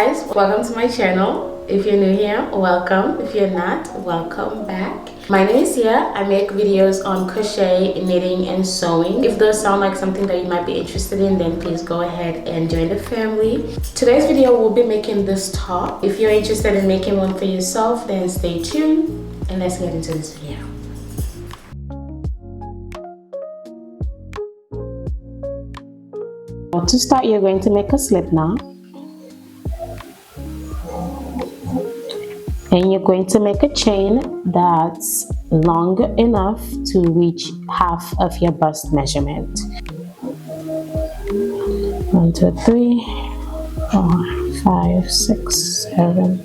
guys, welcome to my channel. If you're new here, welcome. If you're not, welcome back. My name is Sia. I make videos on crochet, knitting, and sewing. If those sound like something that you might be interested in, then please go ahead and join the family. Today's video, we'll be making this top. If you're interested in making one for yourself, then stay tuned and let's get into this video. To start, you're going to make a slip knot. And you're going to make a chain that's long enough to reach half of your bust measurement. 1, 2, 3, 4, 5, 6, 7,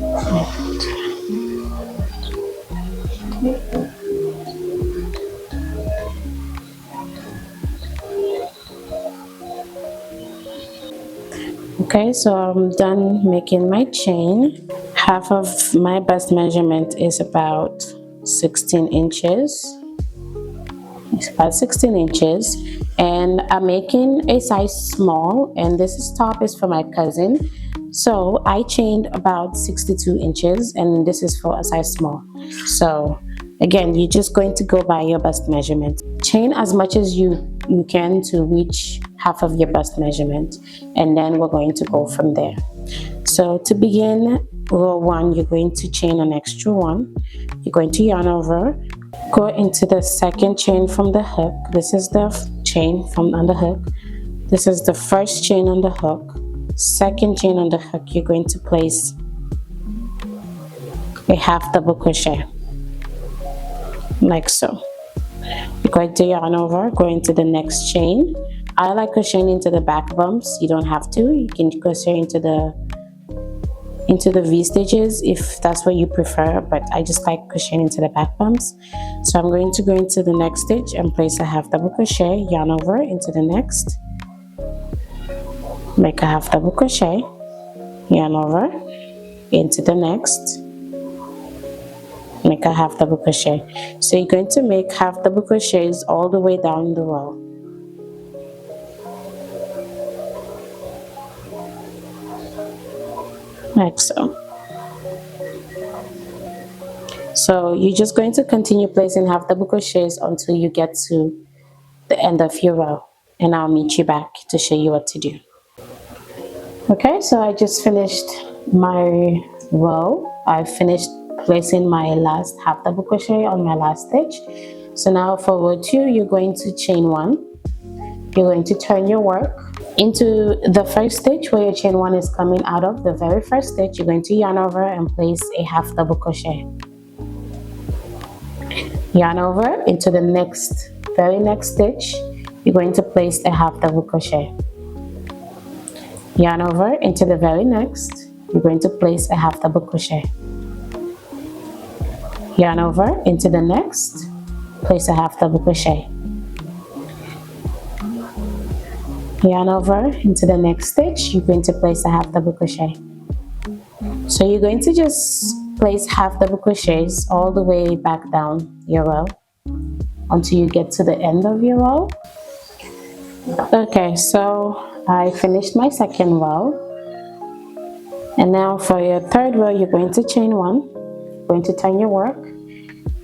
8. Okay, so I'm done making my chain. Half of my bust measurement is about 16 inches. It's about 16 inches. And I'm making a size small, and this top is for my cousin. So I chained about 62 inches, and this is for a size small. So again, you're just going to go by your bust measurement. Chain as much as you can to reach half of your bust measurement, and then we're going to go from there. So to begin row 1, you're going to chain an extra 1. You're going to yarn over, go into the second chain from the hook. This is the chain from on the hook. This is the first chain on the hook. Second chain on the hook, you're going to place a half double crochet like so. You're going to yarn over, go into the next chain. I like crocheting into the back bumps. You don't have to. You can crochet into the V stitches if that's what you prefer, but I just like crocheting into the back bumps. So I'm going to go into the next stitch and place a half double crochet, yarn over into the next, make a half double crochet, yarn over into the next, make a half double crochet. So you're going to make half double crochets all the way down the row. Like so. So you're just going to continue placing half double crochets until you get to the end of your row, and I'll meet you back to show you what to do. Okay, so I just finished my row. I finished placing my last half double crochet on my last stitch. So now for row 2, you're going to chain 1. You're going to turn your work into the first stitch where your chain 1 is coming out of. The very first stitch, you're going to yarn over and place a half double crochet. Yarn over into the very next stitch, you're going to place a half double crochet. Yarn over into the very next, you're going to place a half double crochet. Yarn over into the next, place a half double crochet. Yarn over into the next stitch, you're going to place a half double crochet. So you're going to just place half double crochets all the way back down your row until you get to the end of your row. Okay, so I finished my second row, and now for your third row, you're going to chain 1. You're going to turn your work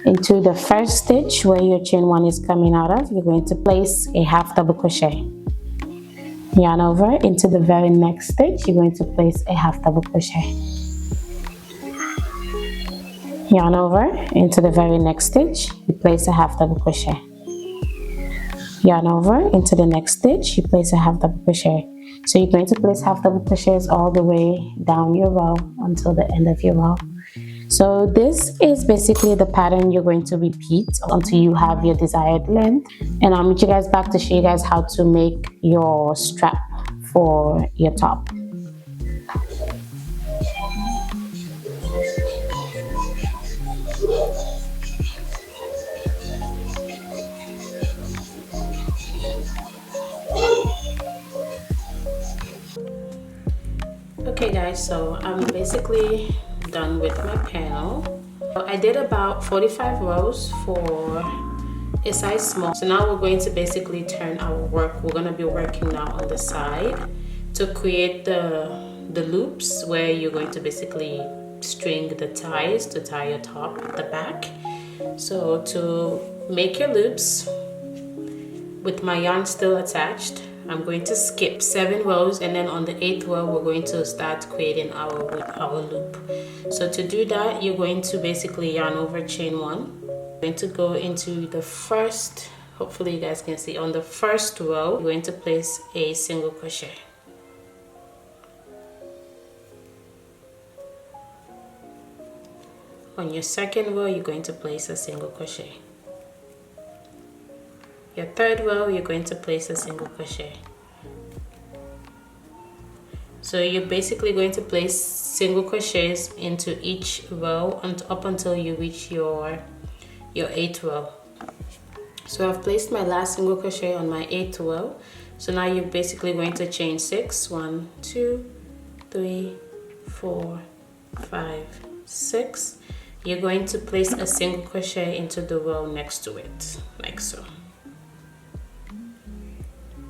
into the first stitch where your chain 1 is coming out of. You're going to place a half double crochet. Yarn over into the very next stitch, you're going to place a half double crochet. Yarn over into the very next stitch, you place a half double crochet. Yarn over into the next stitch, you place a half double crochet. So you're going to place half double crochets all the way down your row until the end of your row. So this is basically the pattern you're going to repeat until you have your desired length. And I'll meet you guys back to show you guys how to make your strap for your top. Okay guys, so I'm basically done with my panel. I did about 45 rows for a size small. So now we're going to basically turn our work. We're going to be working now on the side to create the the loops where you're going to basically string the ties to tie your top at the back. So to make your loops with my yarn still attached, I'm going to skip 7 rows, and then on the 8th row we're going to start creating our loop. So to do that, you're going to basically yarn over, chain 1. You're going to go into the first, hopefully you guys can see, on the first row you're going to place a single crochet. On your second row you're going to place a single crochet. Your third row you're going to place a single crochet. So you're basically going to place single crochets into each row and up until you reach your 8th row. So I've placed my last single crochet on my 8th row. So now you're basically going to chain 6. 1, 2, 3, 4, 5, 6. You're going to place a single crochet into the row next to it, like so.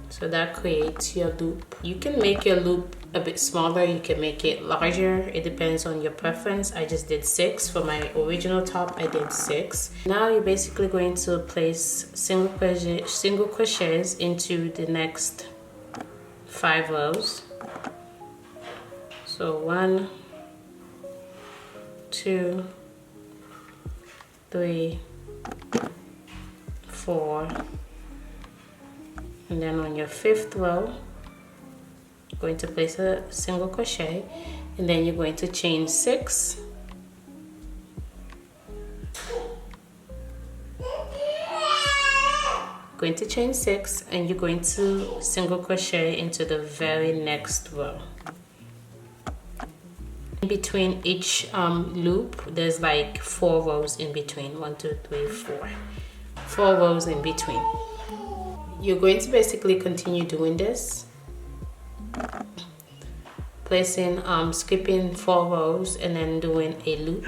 So that creates your loop. You can make your loop a bit smaller, you can make it larger, it depends on your preference. I just did 6 for my original top. I did 6. Now you're basically going to place single crochets into the next 5 rows. So 1, 2, 3, 4, and then on your 5th row you're going to place a single crochet, and then you're going to chain 6, going to chain 6, and you're going to single crochet into the very next row. In between each loop there's like 4 rows in between. 1, 2, 3, 4 rows in between. You're going to basically continue doing this, placing skipping 4 rows and then doing a loop.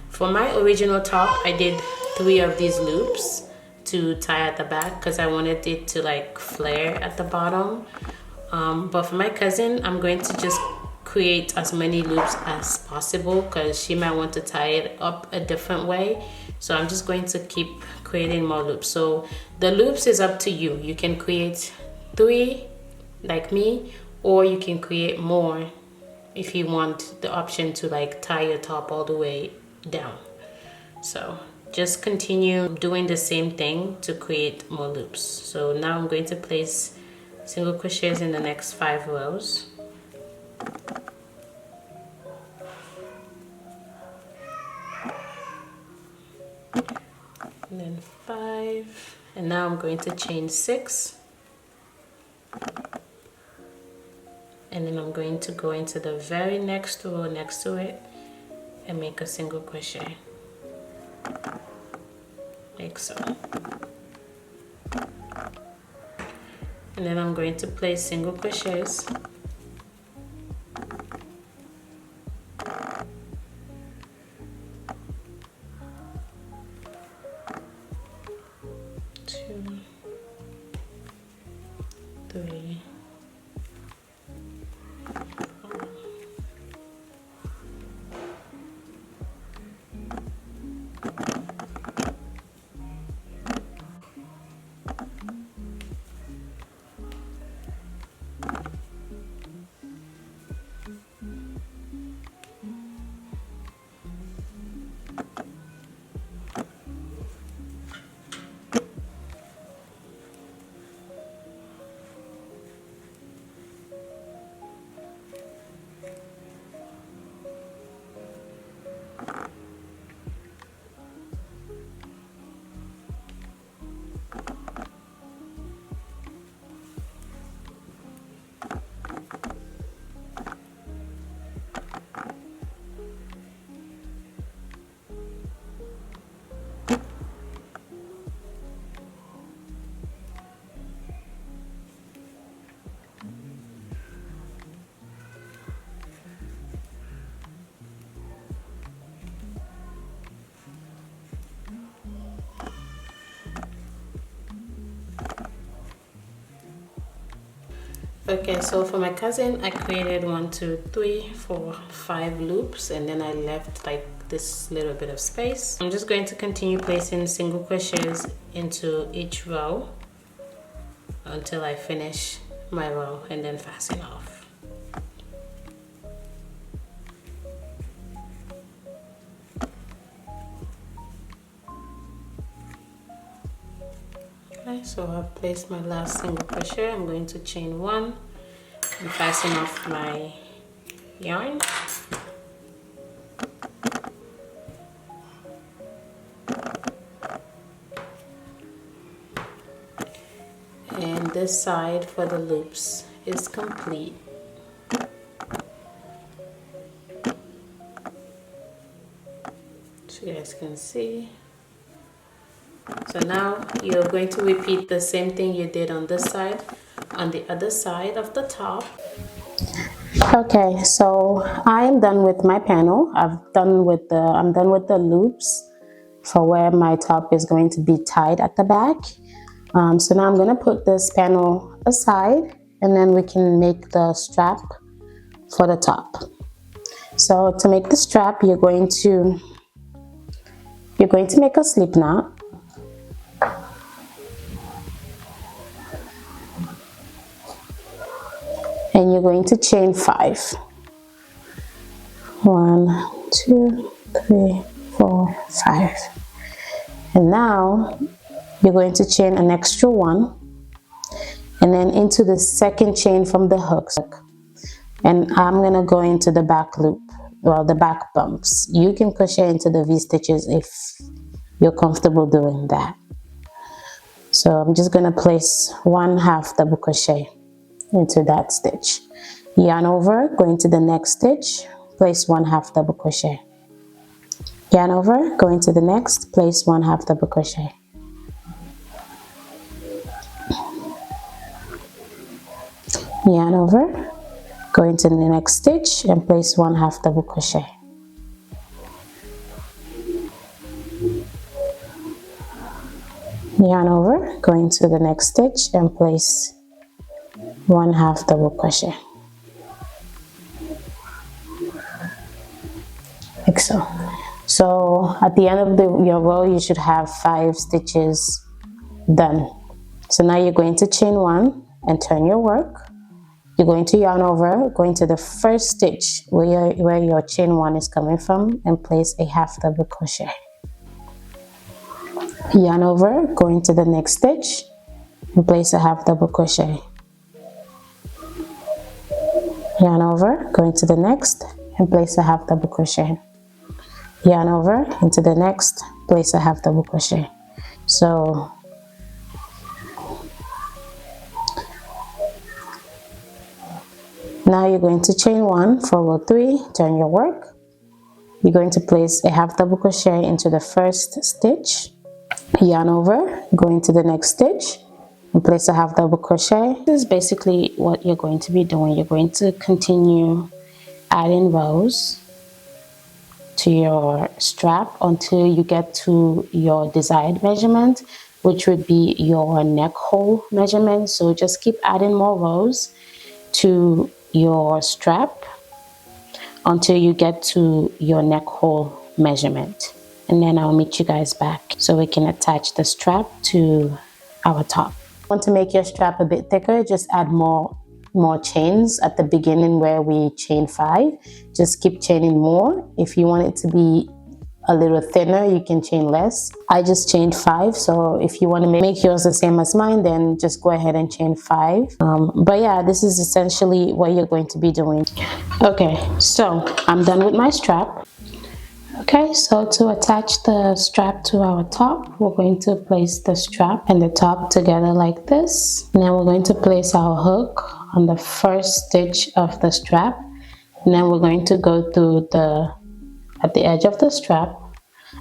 For my original top I did 3 of these loops to tie at the back because I wanted it to like flare at the bottom, but for my cousin I'm going to just create as many loops as possible because she might want to tie it up a different way. So I'm just going to keep creating more loops. So the loops is up to you. You can create 3 like me, or you can create more if you want the option to like tie your top all the way down. So just continue doing the same thing to create more loops. So now I'm going to place single crochets in the next 5 rows. And then 5, and now I'm going to chain 6, and then I'm going to go into the very next row next to it and make a single crochet, like so. And then I'm going to place single crochets Okay, so for my cousin, I created 1, 2, 3, 4, 5 loops, and then I left like this little bit of space. I'm just going to continue placing single crochets into each row until I finish my row and then fasten off. Okay, so I've placed my last single crochet. I'm going to chain 1 and fasten off my yarn. And this side for the loops is complete. So you guys can see. So now you're going to repeat the same thing you did on this side, on the other side of the top. Okay, so I am done with my panel. I'm done with the loops for where my top is going to be tied at the back. So now I'm going to put this panel aside, and then we can make the strap for the top. So to make the strap, you're going to make a slip knot. And you're going to chain 5. 1, 2, 3, 4, 5. And now you're going to chain an extra 1, and then into the second chain from the hook. And I'm gonna go into the back loop, well, the back bumps. You can crochet into the V stitches if you're comfortable doing that. So I'm just gonna place 1/2 double crochet into that stitch. Yarn over, go into the next stitch, place 1/2 double crochet. Yarn over, go into the next, place 1/2 double crochet. Yarn over, go into the next stitch and place 1/2 double crochet. Yarn over, go into the next stitch and place 1/2 double crochet, like so. So at the end of your row, you should have 5 stitches done. So now you're going to chain 1 and turn your work. You're going to yarn over, go into the first stitch where your chain 1 is coming from, and place a 1/2 double crochet. Yarn over, go into the next stitch and place a 1/2 double crochet. Yarn over, go into the next and place a 1/2 double crochet. Yarn over into the next, place a 1/2 double crochet. So now you're going to chain 1 for row 3, turn your work. You're going to place a 1/2 double crochet into the first stitch. Yarn over, go into the next stitch and place a 1/2 double crochet. This is basically what you're going to be doing. You're going to continue adding rows to your strap until you get to your desired measurement, which would be your neck hole measurement. So just keep adding more rows to your strap until you get to your neck hole measurement, and then I'll meet you guys back so we can attach the strap to our top. Want to make your strap a bit thicker, just add more chains at the beginning where we chain 5. Just keep chaining more. If you want it to be a little thinner, you can chain less. I just chained 5, so if you want to make yours the same as mine, then just go ahead and chain 5. But yeah, this is essentially what you're going to be doing. Okay, so I'm done with my strap. Okay, so to attach the strap to our top, we're going to place the strap and the top together like this. And then we're going to place our hook on the first stitch of the strap. And then we're going to go through at the edge of the strap,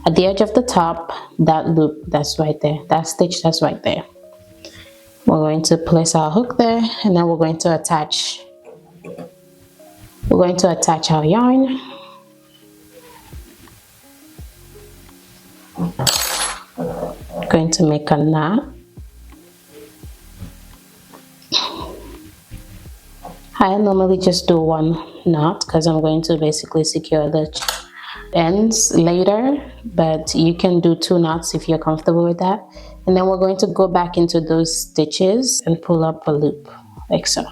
at the edge of the top, that loop that's right there, that stitch that's right there. We're going to place our hook there, and then we're going to attach our yarn. Going to make a knot. I normally just do one knot because I'm going to basically secure the ends later, but you can do 2 knots if you're comfortable with that. And then we're going to go back into those stitches and pull up a loop like so.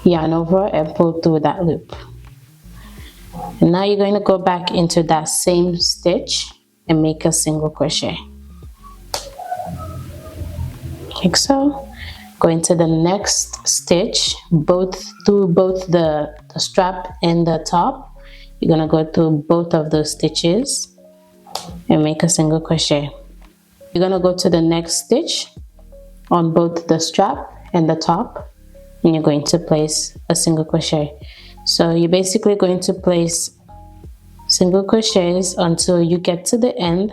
Yarn over and pull through that loop. And now you're going to go back into that same stitch and make a single crochet like so. Go into the next stitch, through both the strap and the top. You're going to go through both of those stitches and make a single crochet. You're going to go to the next stitch on both the strap and the top, and you're going to place a single crochet. So you're basically going to place single crochets until you get to the end,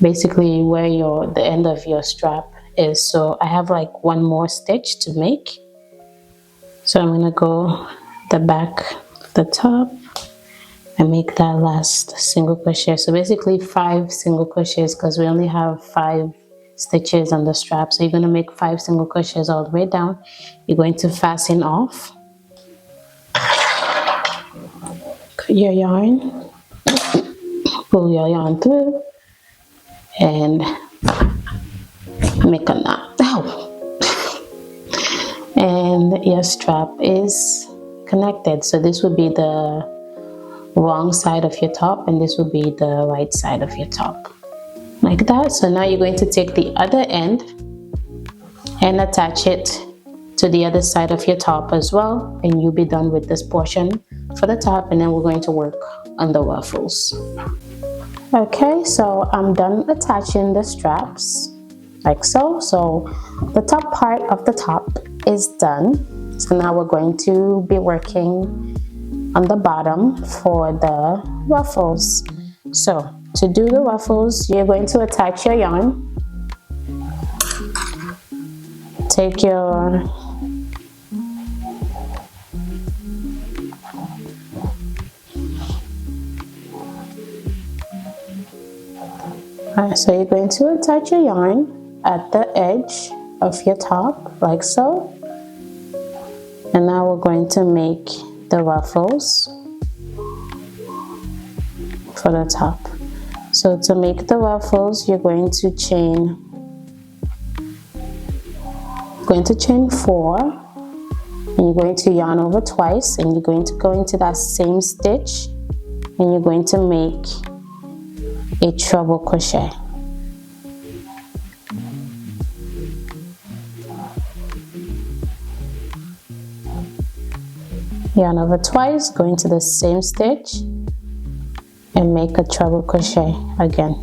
basically where the end of your strap is. So I have like one more stitch to make, so I'm gonna go the back, the top, and make that last single crochet. So basically 5 single crochets because we only have 5 stitches on the strap. So you're going to make 5 single crochets all the way down. You're going to fasten off, cut your yarn, pull your yarn through, and make a knot. Ow! And your strap is connected. So this would be the wrong side of your top, and this will be the right side of your top, like that. So now you're going to take the other end and attach it to the other side of your top as well, and you'll be done with this portion for the top. And then we're going to work on the ruffles. Okay, so I'm done attaching the straps like so. So the top part of the top is done. So now we're going to be working on the bottom for the ruffles. So to do the ruffles, you're going to attach your yarn, take your so you're going to attach your yarn at the edge of your top like so. And now we're going to make the ruffles for the top. So to make the ruffles, you're going to chain 4, and you're going to yarn over twice, and you're going to go into that same stitch, and you're going to make a treble crochet. Yarn over twice, go into the same stitch and make a treble crochet again.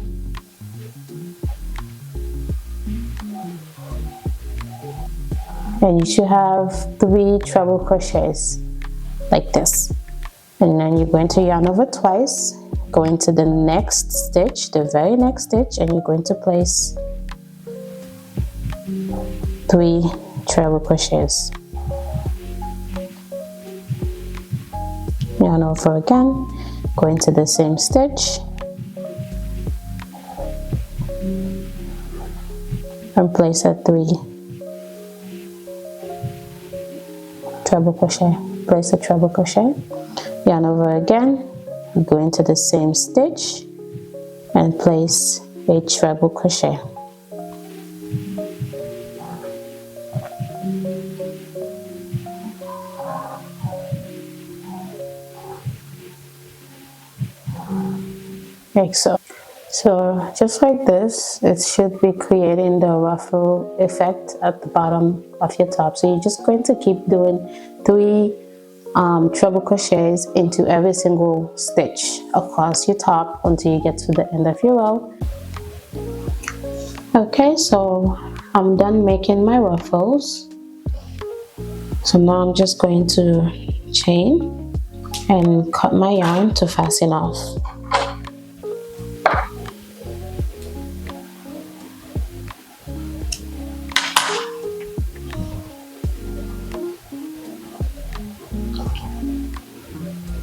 And you should have 3 treble crochets like this. And then you're going to yarn over twice, go into the next stitch, the very next stitch, and you're going to place 3 treble crochets. Yarn over again, go into the same stitch and place a 3 treble crochet. Place a treble crochet, yarn over again, go into the same stitch and place a treble crochet. Like so. So just like this, it should be creating the ruffle effect at the bottom of your top. So you're just going to keep doing 3 treble crochets into every single stitch across your top until you get to the end of your row. Okay, so I'm done making my ruffles. So now I'm just going to chain and cut my yarn to fasten off.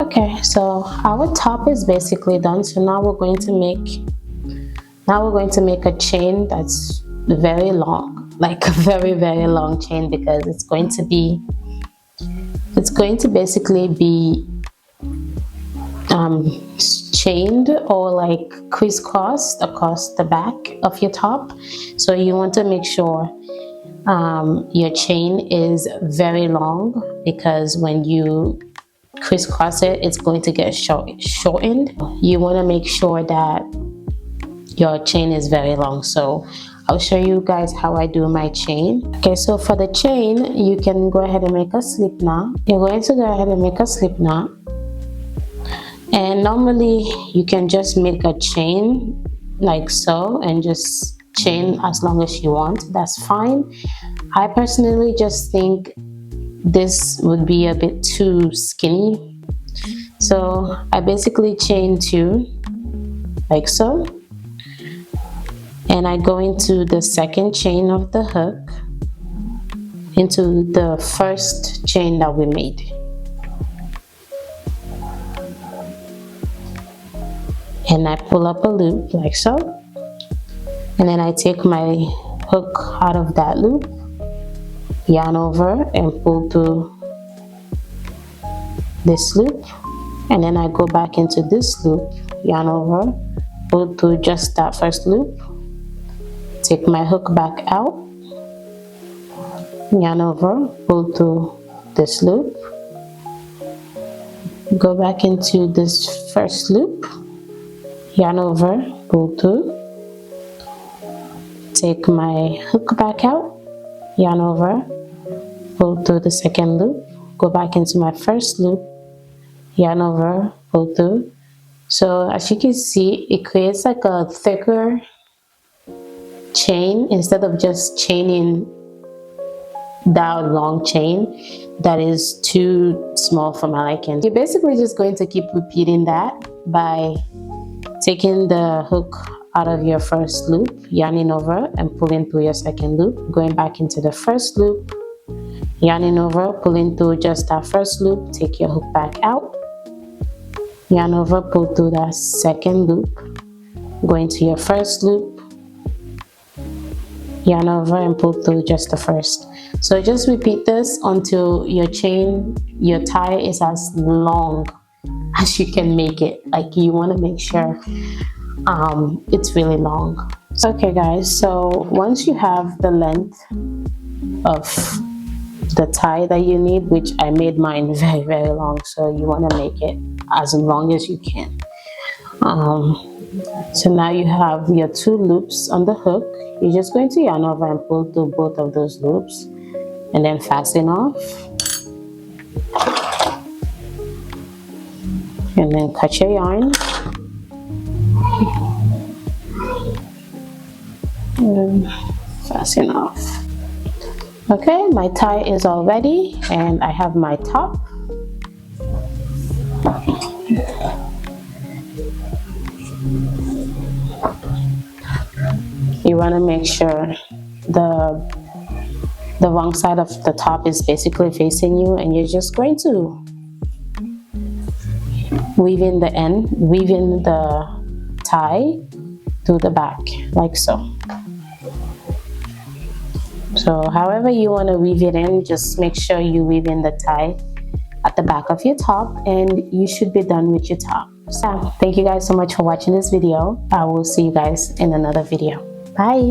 Okay, so our top is basically done. So now we're going to make a chain that's very long. like a very long chain, because it's going to basically be chained or like crisscrossed across the back of your top. So you want to make sure your chain is very long, because when you crisscross it, it's going to get shortened. You want to make sure that your chain is very long. So I'll show you guys how I do my chain. Okay, so for the chain, you can go ahead and make a slip knot. You're going to go ahead and make a slip knot, and normally you can just make a chain like so and just chain as long as you want. That's fine. I personally just think this would be a bit too skinny, so I basically chain 2 like so, and I go into the second chain of the hook into the first chain that we made. And I pull up a loop like so, and then I take my hook out of that loop, yarn over and pull through this loop, and then I go back into this loop, yarn over, pull through just that first loop, take my hook back out, yarn over, pull through this loop, go back into this first loop, yarn over, pull through, take my hook back out, yarn over, pull through the second loop, go back into my first loop, yarn over, pull through. So as you can see, it creates like a thicker chain instead of just chaining that long chain that is too small for my liking. You're basically just going to keep repeating that by taking the hook out of your first loop, yarning over and pulling through your second loop, going back into the first loop, yarning over, pulling through just that first loop, take your hook back out, yarn over, pull through that second loop, go into your first loop, yarn over and pull through just the first. So just repeat this until your tie is as long as you can make it. Like, you want to make sure it's really long. Okay guys, so once you have the length of the tie that you need, which I made mine very long, so you want to make it as long as you can. So now you have your 2 loops on the hook. You're just going to yarn over and pull through both of those loops and then fasten off, and then cut your yarn and fasten off. Okay, my tie is all ready and I have my top. You want to make sure the wrong side of the top is basically facing you, and you're just going to weave in the tie through the back like so. So however you want to weave it in, just make sure you weave in the tie at the back of your top and you should be done with your top. So thank you guys so much for watching this video. I will see you guys in another video. Bye.